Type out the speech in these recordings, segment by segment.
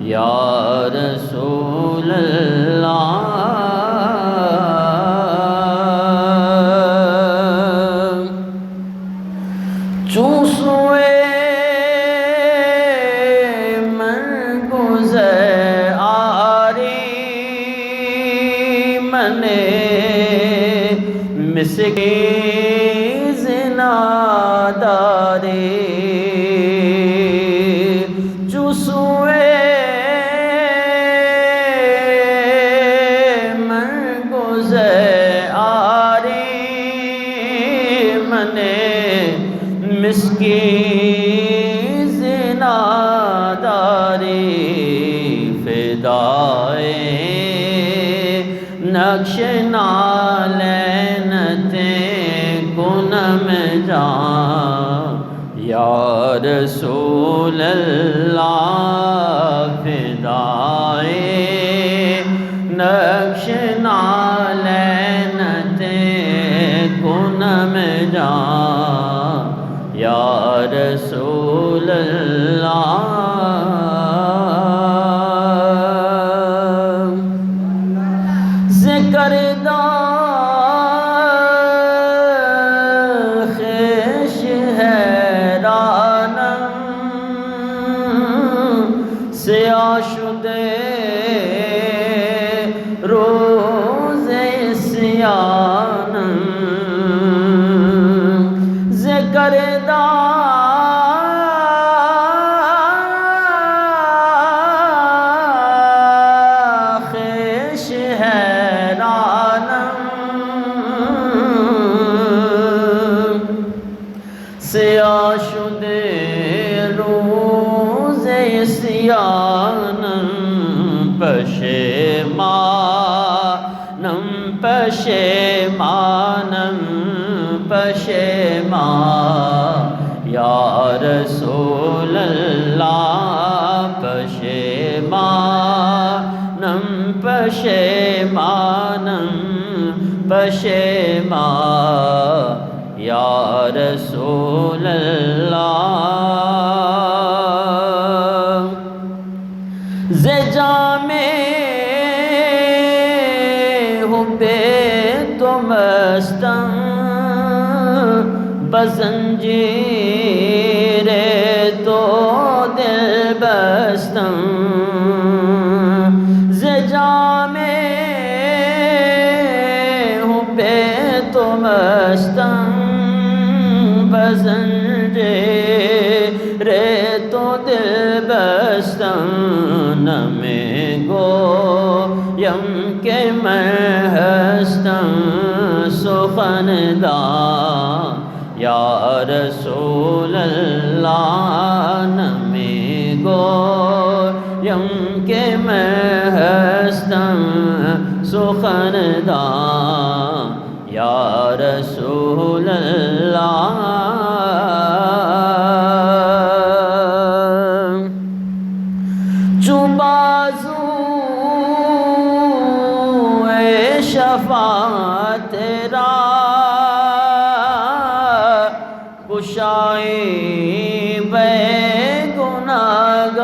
یا رسول اللہ چون سوئے من گزر آری منے مسکی زنا داری چون سوئے من گزر آری منے مسکی زنا داری فدائے نقش نالینتے کنم جان یا رسول اللہ فدائے نقش نالینتے کنم جان یا رسول اللہ ذکر خیش حیرانم سیاہ شدے روز سیانم ذکر خیش حیرانم سیاہ شدے روز سیانم پشیمانم پشیمانم پشیمان یا رسول اللہ پشیمانم پشیمانم پشیمان یا رسول اللہ زجام حب تو مستم بزنجیر تو دل بستم زجام حب تو مستم بزنجیر تو دل بستم نمی گویم کہ میں ہستم سخندان یا رسول اللہ نمی گویم کہ میں ہستم سخندان یا رسول اللہ چون بازوئے شفاعت را گشائی بے گناہگاراں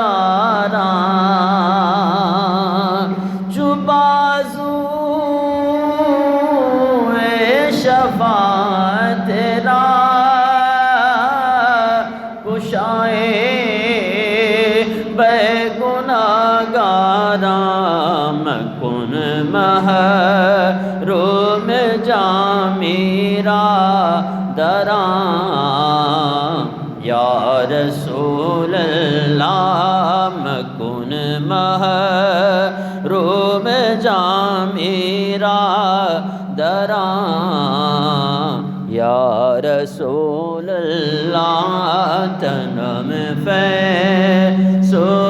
چون بازوئے شفاعت را گشائی بے گناہگاراں مکن محروم جامیرا دراں یا رسول اللہ مکن محروم جامیرا دراں یا رسول اللہ تنم فیصل